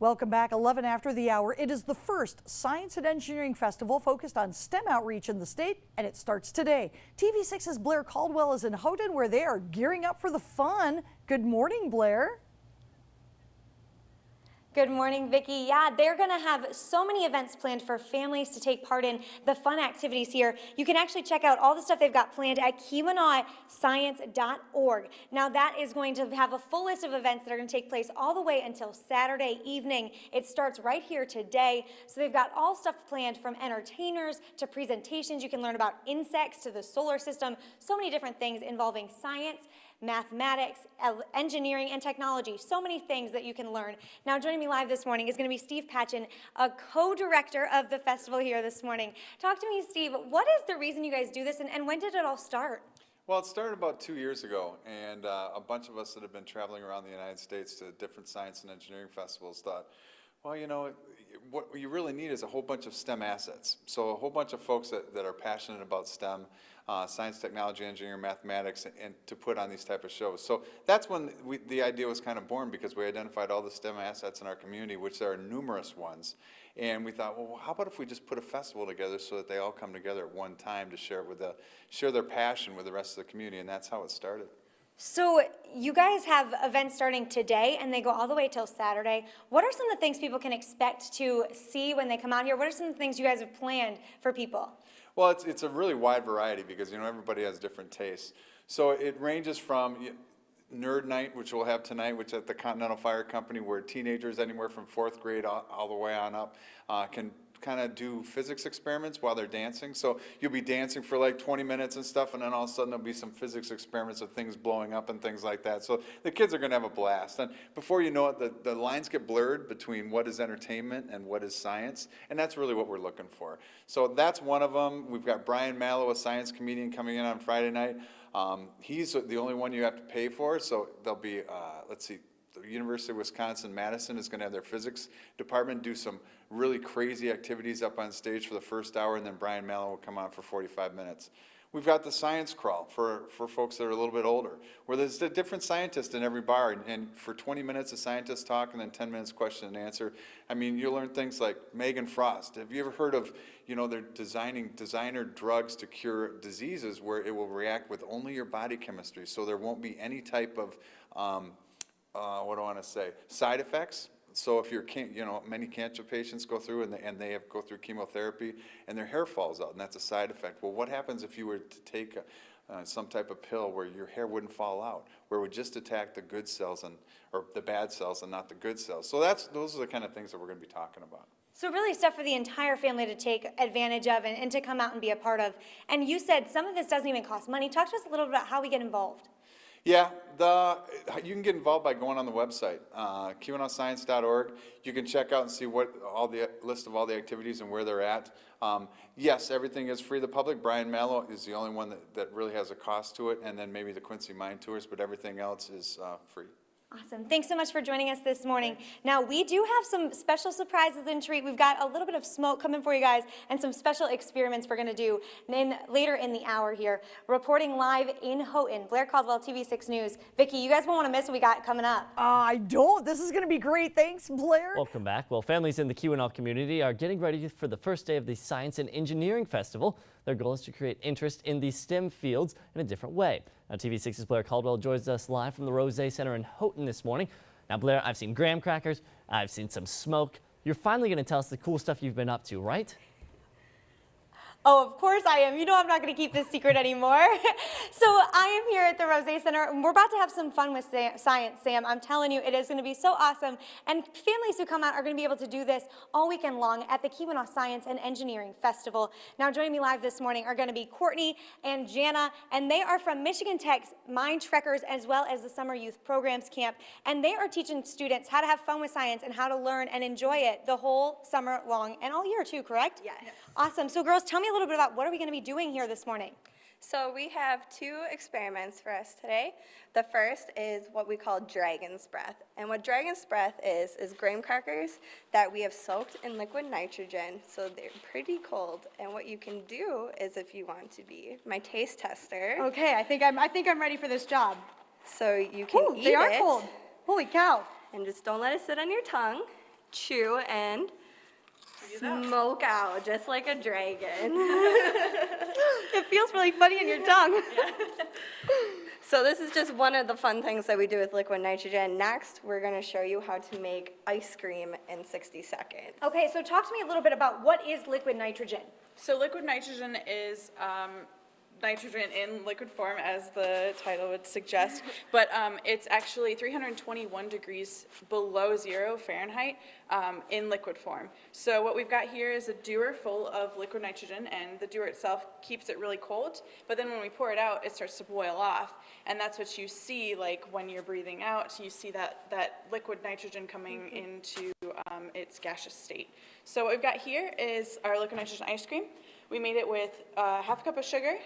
Welcome back. 11 after the hour. It is the first Science and Engineering Festival focused on STEM outreach in the state, and it starts today. TV6's Blair Caldwell is in Houghton, where they are gearing up for the fun. Good morning, Blair. Good morning, Vicki. Yeah, they're going to have so many events planned for families to take part in the fun activities here. You can actually check out all the stuff they've got planned at KeweenawScience.org. Now, that is going to have a full list of events that are going to take place all the way until Saturday evening. It starts right here today. So they've got all stuff planned, from entertainers to presentations. You can learn about insects to the solar system. So many different things involving science, mathematics, engineering, and technology. So many things that you can learn. Now, joining me live this morning is going to be Steve Patchen, a co-director of the festival here this morning. Talk to me, Steve. What is the reason you guys do this, and when did it all start? Well, it started about 2 years ago, and a bunch of us that have been traveling around the United States to different science and engineering festivals thought, well, you know, what you really need is a whole bunch of STEM assets. So a whole bunch of folks that are passionate about STEM, science, technology, engineering, mathematics, and to put on these type of shows. So that's when the idea was kind of born, because we identified all the STEM assets in our community, which there are numerous ones. And we thought, well, how about if we just put a festival together so that they all come together at one time to share their passion with the rest of the community, and that's how it started. So you guys have events starting today, and they go all the way till Saturday. What are some of the things people can expect to see when they come out here? What are some of the things you guys have planned for people? Well, it's a really wide variety, because, you know, everybody has different tastes. So it ranges from Nerd Night, which we'll have tonight, which at the Continental Fire Company, where teenagers anywhere from 4th grade all the way on up can kind of do physics experiments while they're dancing. So you'll be dancing for like 20 minutes and stuff, and then all of a sudden there'll be some physics experiments of things blowing up and things like that. So the kids are going to have a blast. And before you know it, the lines get blurred between what is entertainment and what is science, and that's really what we're looking for. So that's one of them. We've got Brian Mallow, a science comedian, coming in on Friday night. He's the only one you have to pay for, so there'll be, let's see, the University of Wisconsin-Madison is going to have their physics department do some really crazy activities up on stage for the first hour, and then Brian Mallow will come on for 45 minutes. We've got the science crawl for folks that are a little bit older, where there's a different scientist in every bar, and for 20 minutes a scientist talk, and then 10 minutes question and answer. I mean, you'll learn things like Megan Frost. Have you ever heard of, you know, they're designing designer drugs to cure diseases where it will react with only your body chemistry, so there won't be any type of what do I want to say, side effects. So if you're, you know, many cancer patients go through and they go through chemotherapy and their hair falls out, and that's a side effect. Well, what happens if you were to take some type of pill where your hair wouldn't fall out, where it would just attack the good cells or the bad cells and not the good cells? So those are the kind of things that we're going to be talking about. So really stuff for the entire family to take advantage of and to come out and be a part of. And you said some of this doesn't even cost money. Talk to us a little bit about how we get involved. Yeah, you can get involved by going on the website, KeweenawScience.org. You can check out and see what list of all the activities and where they're at. Yes, everything is free to the public. Brian Mallow is the only one that really has a cost to it, and then maybe the Quincy Mine Tours, but everything else is free. Awesome. Thanks so much for joining us this morning. Now, we do have some special surprises in treat. We've got a little bit of smoke coming for you guys and some special experiments we're going to do later in the hour here. Reporting live in Houghton, Blair Caldwell, TV6 News. Vicki, you guys won't want to miss what we got coming up. I don't. This is going to be great. Thanks, Blair. Welcome back. Well, families in the Keweenaw community are getting ready for the first day of the Science and Engineering Festival. Their goal is to create interest in the STEM fields in a different way. Now, TV6's Blair Caldwell joins us live from the Rose Center in Houghton this morning. Now, Blair, I've seen graham crackers, I've seen some smoke. You're finally going to tell us the cool stuff you've been up to, right? Oh, of course I am. You know I'm not going to keep this secret anymore. So I am here at the Rose Center, and we're about to have some fun with science, Sam. I'm telling you, it is going to be so awesome. And families who come out are going to be able to do this all weekend long at the Keweenaw Science and Engineering Festival. Now, joining me live this morning are going to be Courtney and Jana, and they are from Michigan Tech's Mind Trekkers as well as the Summer Youth Programs Camp. And they are teaching students how to have fun with science and how to learn and enjoy it the whole summer long and all year too, correct? Yes. Awesome. So girls, tell me a little bit about what are we going to be doing here this morning? So we have 2 experiments for us today. The first is what we call dragon's breath. And what dragon's breath is graham crackers that we have soaked in liquid nitrogen, so they're pretty cold. And what you can do is, if you want to be my taste tester. Okay, I think I'm ready for this job. So you can eat they are it. cold. Holy cow. And just don't let it sit on your tongue. chew, and smoke out, just like a dragon. It feels really funny in your tongue. So this is just one of the fun things that we do with liquid nitrogen. Next, we're going to show you how to make ice cream in 60 seconds. Okay, so talk to me a little bit about what is liquid nitrogen. So liquid nitrogen is nitrogen in liquid form, as the title would suggest, but it's actually 321 degrees below 0 Fahrenheit in liquid form. So what we've got here is a dewar full of liquid nitrogen, and the dewar itself keeps it really cold, but then when we pour it out, it starts to boil off, and that's what you see, like when you're breathing out, you see that liquid nitrogen coming into its gaseous state. So what we've got here is our liquid nitrogen ice cream. We made it with half a cup of sugar,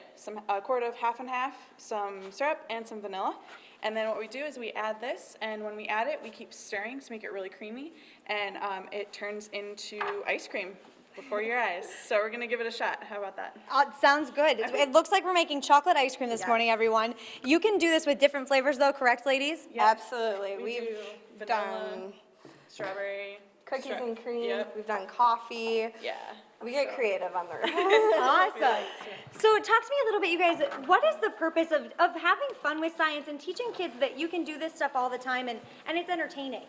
a quart of half and half, some syrup, and some vanilla. And then what we do is we add this, and when we add it, we keep stirring to make it really creamy, and it turns into ice cream before your eyes. So we're gonna give it a shot. How about that? Sounds good. It looks like we're making chocolate ice cream this morning, everyone. You can do this with different flavors though, correct, ladies? Yep. Absolutely. We We've do vanilla, done strawberry, cookies and cream. Yep. We've done coffee. Yeah. We get creative on the Awesome. So talk to me a little bit, you guys. What is the purpose of having fun with science and teaching kids that you can do this stuff all the time and it's entertaining?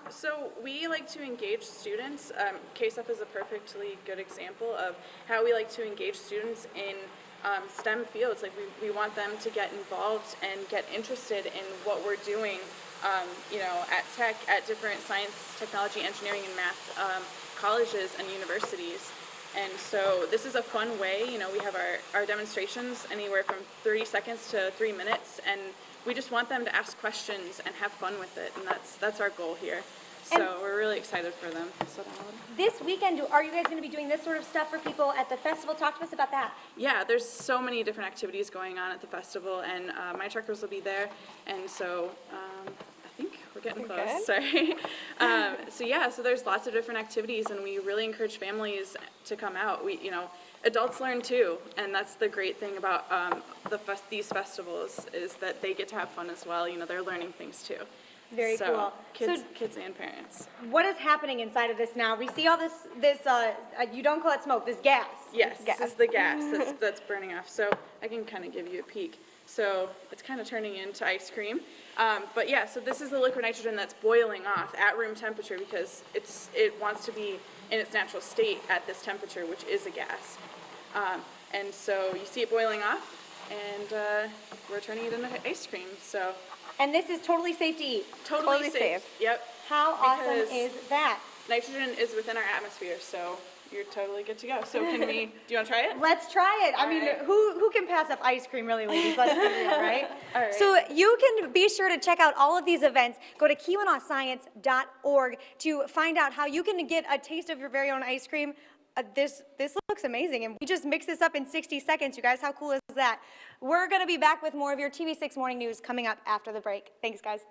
So we like to engage students. KSF is a perfectly good example of how we like to engage students in STEM fields. Like we want them to get involved and get interested in what we're doing, you know, at Tech, at different science, technology, engineering, and math colleges and universities. And so this is a fun way. You know, we have our demonstrations anywhere from 30 seconds to 3 minutes, and we just want them to ask questions and have fun with it, and that's our goal here. So we're really excited for them. This weekend, are you guys going to be doing this sort of stuff for people at the festival? Talk to us about that. Yeah, there's so many different activities going on at the festival, and my truckers will be there, and so I think we're getting close. Good. Sorry. So yeah, so there's lots of different activities, and we really encourage families to come out. You know, adults learn too, and that's the great thing about these festivals is that they get to have fun as well. You know, they're learning things too. Very cool. Kids and parents. What is happening inside of this now? We see all this you don't call it smoke, this gas. Yes, this is the gas that's burning off. So I can kind of give you a peek. So it's kind of turning into ice cream. But yeah, so this is the liquid nitrogen that's boiling off at room temperature because it wants to be in its natural state at this temperature, which is a gas. And so you see it boiling off, and we're turning it into ice cream. So. And this is totally safe to eat. Totally safe. Yep. How awesome is that? Nitrogen is within our atmosphere, so you're totally good to go. So do you want to try it? Let's try it. I mean, right. who can pass up ice cream, really, ladies? Let's be real, right? All right. So you can be sure to check out all of these events. Go to KeweenawScience.org to find out how you can get a taste of your very own ice cream. This looks amazing, and we just mix this up in 60 seconds, you guys. How cool is that? We're going to be back with more of your TV6 Morning News coming up after the break. Thanks, guys.